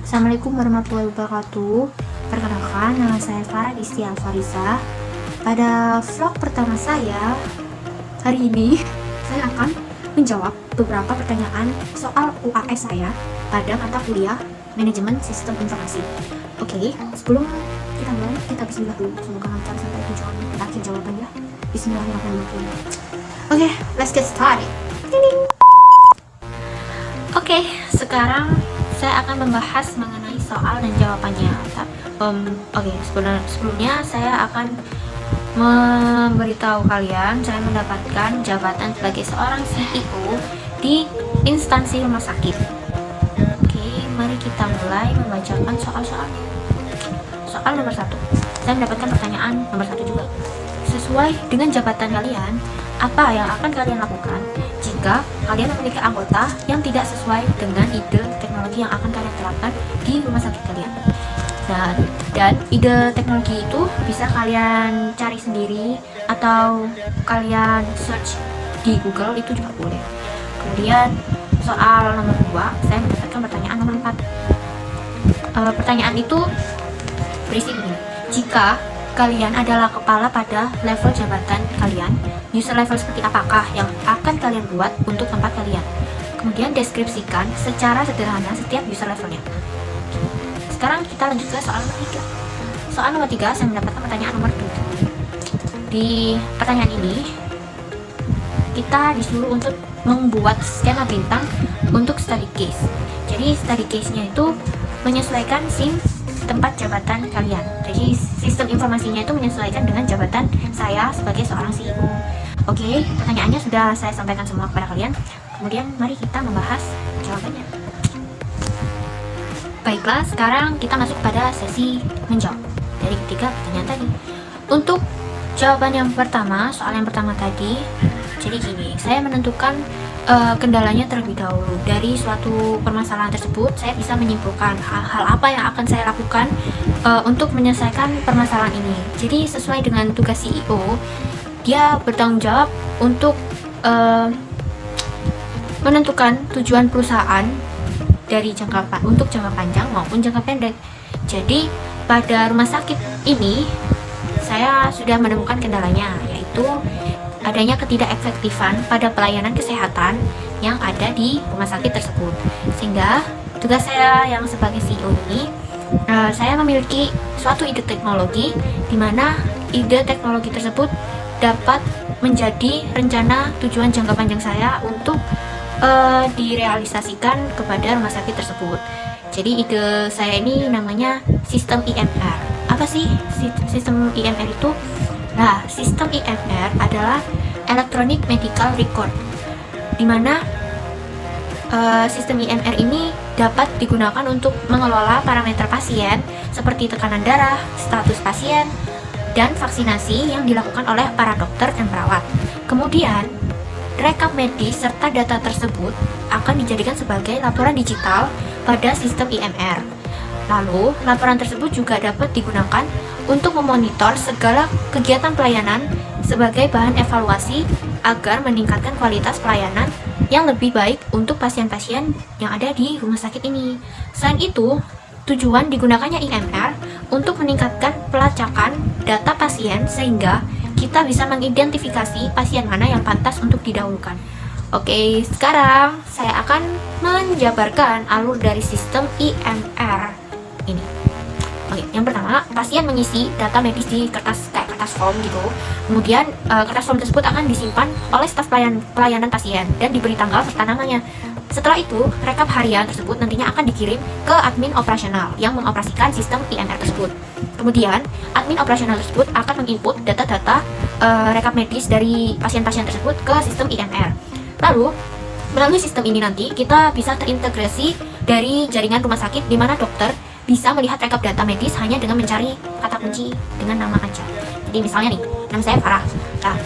Assalamualaikum warahmatullahi wabarakatuh. Perkenalkan, nama saya Farah Disti Alfarisa. Pada vlog pertama saya hari ini, saya akan menjawab beberapa pertanyaan soal UAS saya pada mata kuliah Manajemen Sistem Informasi. Oke, sebelum kita mulai, kita bismillah dulu. Semoga lancar sampai tujuan dan akhir jawabannya. Bismillahirrahmanirrahim. Oke, let's get started. Oke, sekarang saya akan membahas mengenai soal dan jawabannya. Sebelumnya saya akan memberitahu kalian saya mendapatkan jabatan sebagai seorang CEO di instansi rumah sakit. Oke, mari kita mulai membacakan soal-soalnya. Soal nomor 1, saya mendapatkan pertanyaan nomor 1 juga. Sesuai dengan jabatan kalian, apa yang akan kalian lakukan jika kalian memiliki anggota yang tidak sesuai dengan ide teknologi yang akan kalian terapkan di rumah sakit kalian? Dan ide teknologi itu bisa kalian cari sendiri atau kalian search di Google, itu juga boleh. Kemudian soal nomor 2, saya mendapatkan pertanyaan nomor 4. Pertanyaan itu berisi begini: jika kalian adalah kepala pada level jabatan kalian, user level seperti apakah yang akan kalian buat untuk tempat kalian? Kemudian deskripsikan secara sederhana setiap user levelnya. Sekarang kita lanjut ke soal nomor 3. Soal nomor 3, saya mendapatkan pertanyaan nomor 7. Di pertanyaan ini, kita disuruh untuk membuat skema bintang untuk study case. Jadi study case-nya itu menyesuaikan tempat jabatan kalian. Jadi sistem informasinya itu menyesuaikan dengan jabatan saya sebagai seorang CEO. Oke, pertanyaannya sudah saya sampaikan semua kepada kalian. Kemudian mari kita membahas jawabannya. Baiklah, sekarang kita masuk pada sesi menjawab dari ketiga pertanyaan tadi. Untuk jawaban yang pertama, soal yang pertama tadi, jadi gini, saya menentukan kendalanya terlebih dahulu. Dari suatu permasalahan tersebut, saya bisa menyimpulkan hal apa yang akan saya lakukan untuk menyelesaikan permasalahan ini. Jadi sesuai dengan tugas CEO, dia bertanggung jawab untuk menentukan tujuan perusahaan dari untuk jangka panjang maupun jangka pendek. Jadi pada rumah sakit ini saya sudah menemukan kendalanya, yaitu adanya ketidakefektifan pada pelayanan kesehatan yang ada di rumah sakit tersebut. Sehingga tugas saya yang sebagai CEO ini, saya memiliki suatu ide teknologi di mana ide teknologi tersebut dapat menjadi rencana tujuan jangka panjang saya untuk direalisasikan kepada rumah sakit tersebut. Jadi ide saya ini namanya sistem IMR. Apa sih sistem IMR itu? Nah, sistem IMR adalah Electronic Medical Record, di mana sistem IMR ini dapat digunakan untuk mengelola parameter pasien seperti tekanan darah, status pasien, dan vaksinasi yang dilakukan oleh para dokter dan perawat. Kemudian, rekap medis serta data tersebut akan dijadikan sebagai laporan digital pada sistem IMR. Lalu, laporan tersebut juga dapat digunakan untuk memonitor segala kegiatan pelayanan sebagai bahan evaluasi agar meningkatkan kualitas pelayanan yang lebih baik untuk pasien-pasien yang ada di rumah sakit ini. Selain itu, tujuan digunakannya IMR untuk meningkatkan pelacakan data pasien sehingga kita bisa mengidentifikasi pasien mana yang pantas untuk didahulukan. Oke, sekarang saya akan menjabarkan alur dari sistem IMR ini. Oke, yang pertama, pasien mengisi data medis di kertas form gitu. Kemudian kertas form tersebut akan disimpan oleh staf pelayanan pasien dan diberi tanggal serta namanya. Setelah itu, rekap harian tersebut nantinya akan dikirim ke admin operasional yang mengoperasikan sistem IMR tersebut. Kemudian, admin operasional tersebut akan menginput data-data rekap medis dari pasien-pasien tersebut ke sistem IMR. Lalu, melalui sistem ini nanti kita bisa terintegrasi dari jaringan rumah sakit di mana dokter bisa melihat rekap data medis hanya dengan mencari kata kunci dengan nama aja. Jadi misalnya nih, nama saya Farah. Nah,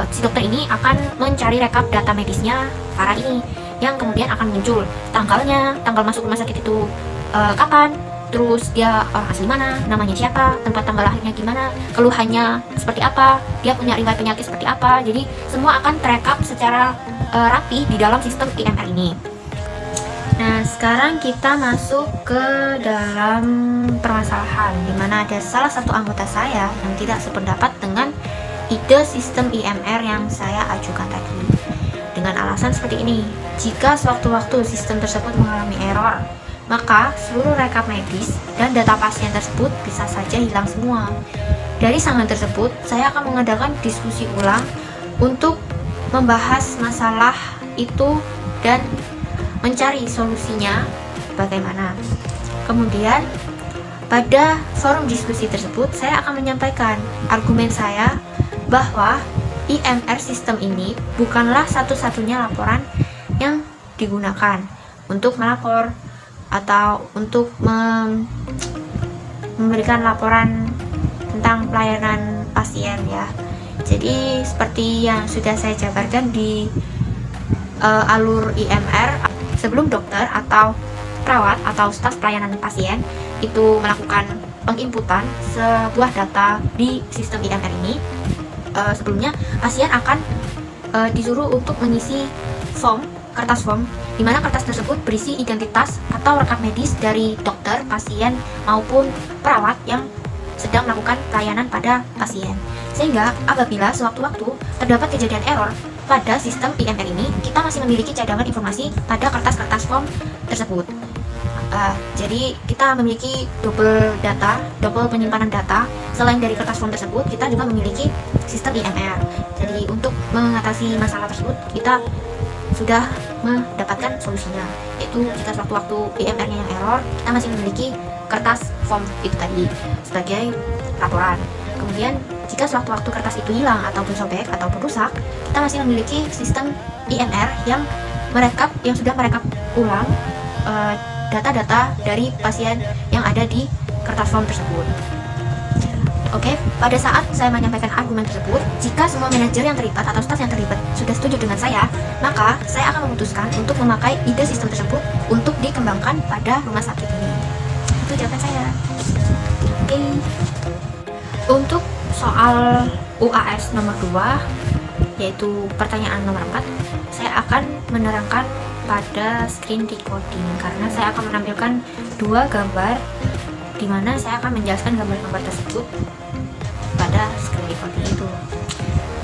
si dokter ini akan mencari rekap data medisnya Farah ini, yang kemudian akan muncul tanggalnya, tanggal masuk rumah sakit itu kapan, terus dia orang asli mana, namanya siapa, tempat tanggal lahirnya gimana, keluhannya seperti apa, dia punya riwayat penyakit seperti apa. Jadi semua akan terekap secara rapi di dalam sistem IMR ini. Nah, sekarang kita masuk ke dalam permasalahan di mana ada salah satu anggota saya yang tidak sependapat dengan ide sistem IMR yang saya ajukan tadi. Dengan alasan seperti ini, jika sewaktu-waktu sistem tersebut mengalami error, maka seluruh rekap medis dan data pasien tersebut bisa saja hilang semua. Dari sanggahan tersebut, saya akan mengadakan diskusi ulang untuk membahas masalah itu dan mencari solusinya bagaimana. Kemudian pada forum diskusi tersebut saya akan menyampaikan argumen saya bahwa IMR sistem ini bukanlah satu-satunya laporan yang digunakan untuk melapor atau untuk memberikan laporan tentang pelayanan pasien ya. Jadi seperti yang sudah saya jabarkan di alur IMR, sebelum dokter atau perawat atau staf pelayanan pasien itu melakukan penginputan sebuah data di sistem IMR ini, sebelumnya pasien akan disuruh untuk mengisi kertas form, di mana kertas tersebut berisi identitas atau rekam medis dari dokter, pasien maupun perawat yang sedang melakukan pelayanan pada pasien. Sehingga apabila sewaktu-waktu terdapat kejadian error pada sistem IMR ini, kita masih memiliki cadangan informasi pada kertas-kertas form tersebut. Jadi kita memiliki double penyimpanan data. Selain dari kertas form tersebut, kita juga memiliki sistem IMR. Jadi untuk mengatasi masalah tersebut, kita sudah mendapatkan solusinya, yaitu jika sewaktu-waktu IMR-nya yang error, kita masih memiliki kertas form itu tadi sebagai laporan. Kemudian jika sewaktu-waktu kertas itu hilang ataupun sobek ataupun rusak, kita masih memiliki sistem IMR yang sudah merekap ulang data-data dari pasien yang ada di kertas form tersebut. Oke, pada saat saya menyampaikan argumen tersebut, jika semua manajer yang terlibat atau staf yang terlibat sudah setuju dengan saya, maka saya akan memutuskan untuk memakai ide sistem tersebut untuk dikembangkan pada rumah sakit ini. Itu jawaban saya. Oke. Untuk soal UAS nomor 2, yaitu pertanyaan nomor 4, saya akan menerangkan pada screen recording karena saya akan menampilkan dua gambar di mana saya akan menjelaskan gambar-gambar tersebut pada screen recording itu.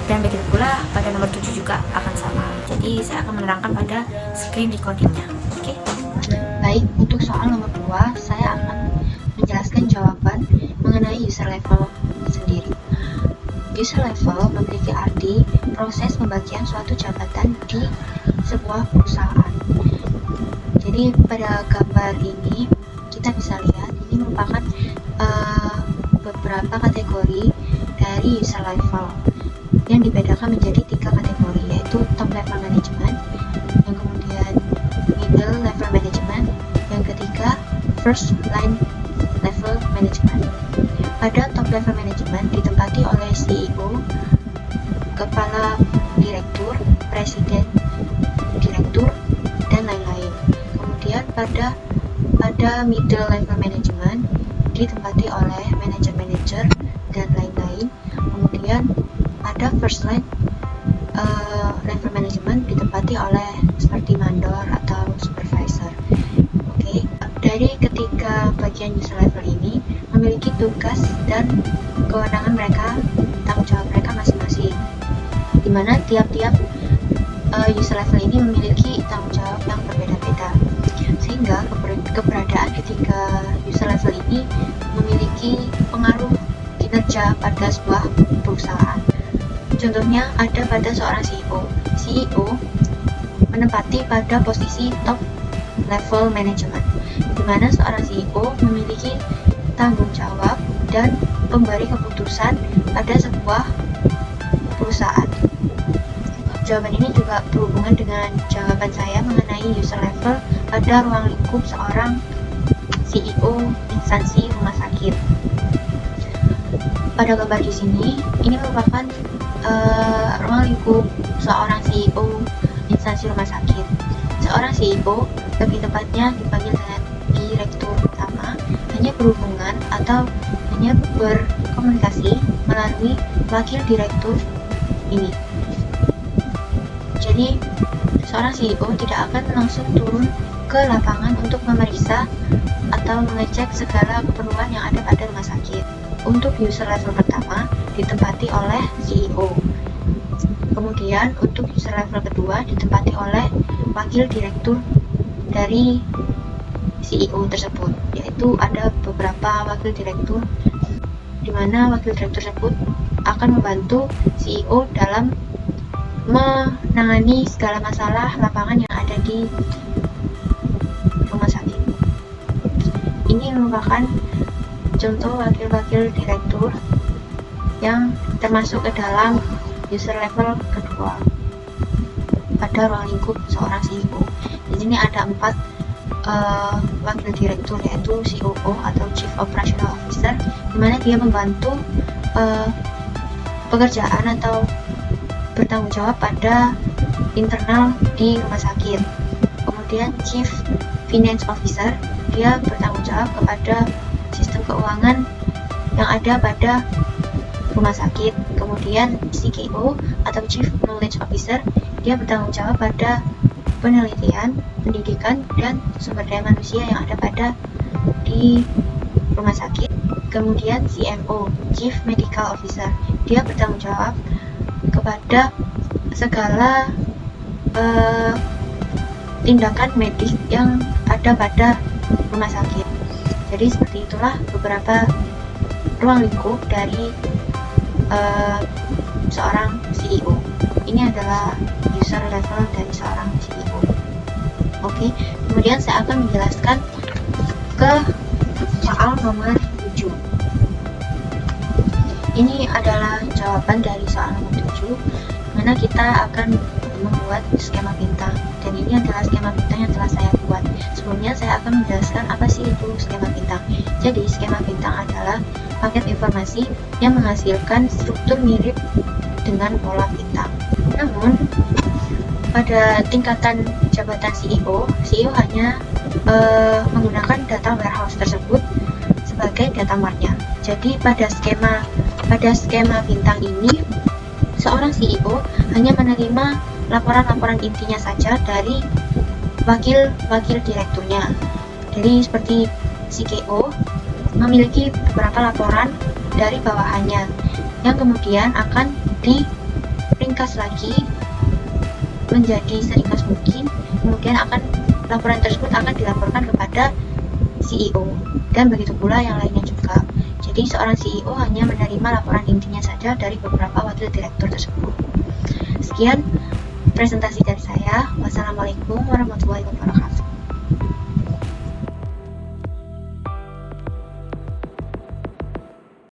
Dan begitu pula pada nomor 7 juga akan sama. Jadi saya akan menerangkan pada screen recordingnya. Oke. Baik, untuk soal nomor 2 saya akan menjelaskan jawaban mengenai user level sendiri. User level memiliki arti proses pembagian suatu jabatan di sebuah perusahaan. Jadi pada gambar ini kita bisa lihat ini merupakan beberapa kategori dari user level yang dibedakan menjadi 3 kategori, yaitu top level management, yang kemudian middle level management, yang ketiga first line level management. Pada top level management ditempati oleh CEO, kepala direktur, presiden direktur, dan lain-lain. Kemudian pada middle level management ditempati oleh manajer-manajer dan lain-lain. Kemudian pada first line level management ditempati oleh seperti mandor atau supervisor. Oke, dari ketiga bagian user level ini memiliki tugas dan kewenangan mereka, tanggung jawab mereka masing-masing, di mana tiap-tiap user level ini memiliki tanggung jawab yang berbeda-beda, sehingga keberadaan ketiga user level ini memiliki pengaruh kinerja pada sebuah perusahaan. Contohnya ada pada seorang CEO. CEO menempati pada posisi top level management, di mana seorang CEO memiliki tanggung jawab dan pemberi keputusan pada sebuah perusahaan. Jawaban ini juga berhubungan dengan jawaban saya mengenai user level pada ruang lingkup seorang CEO instansi rumah sakit. Pada gambar di sini, ini merupakan ruang lingkup seorang CEO instansi rumah sakit. Seorang CEO, lebih tepatnya dipanggil dengan direktur utama, hanya berhubungan atau hanya berkomunikasi melalui wakil direktur ini. Jadi, seorang CEO tidak akan langsung turun ke lapangan untuk memeriksa atau mengecek segala keperluan yang ada pada rumah sakit. Untuk user level pertama ditempati oleh CEO. Kemudian untuk user level kedua ditempati oleh wakil direktur dari CEO tersebut, yaitu ada beberapa wakil direktur, di mana wakil direktur tersebut akan membantu CEO dalam menangani segala masalah lapangan yang ada di rumah sakit. Ini merupakan contoh wakil-wakil direktur yang termasuk ke dalam user level kedua pada ruang lingkup seorang CEO. Di sini ada 4 wakil direktur, yaitu COO atau Chief Operational Officer, di mana dia membantu pekerjaan atau bertanggung jawab pada internal di rumah sakit. Kemudian Chief Finance Officer, dia bertanggung jawab kepada sistem keuangan yang ada pada rumah sakit. Kemudian CKO atau Chief Knowledge Officer, dia bertanggung jawab pada penelitian, pendidikan, dan sumber daya manusia yang ada pada di rumah sakit. Kemudian CMO, Chief Medical Officer, dia bertanggung jawab kepada segala tindakan medis yang ada pada rumah sakit. Jadi seperti itulah beberapa ruang lingkup dari seorang CEO. Ini adalah user level dari seorang CEO. Oke, kemudian saya akan menjelaskan ke soal nomor 7. Ini adalah jawaban dari soal nomor 7, mana kita akan membuat skema bintang, dan ini adalah skema bintang yang telah saya buat. Sebelumnya saya akan menjelaskan apa sih itu skema bintang. Jadi skema bintang adalah paket informasi yang menghasilkan struktur mirip dengan pola bintang. Namun pada tingkatan jabatan CEO hanya menggunakan data warehouse tersebut sebagai data martnya. Jadi pada skema bintang ini, seorang CEO hanya menerima laporan-laporan intinya saja dari wakil direkturnya. Jadi seperti CKO memiliki beberapa laporan dari bawahannya yang kemudian akan diringkas lagi menjadi seringkas mungkin, kemudian laporan tersebut akan dilaporkan kepada CEO, dan begitu pula yang lainnya juga. Jadi seorang CEO hanya menerima laporan intinya saja dari beberapa wakil direktur tersebut. Sekian presentasi dari saya. Wassalamualaikum warahmatullahi wabarakatuh.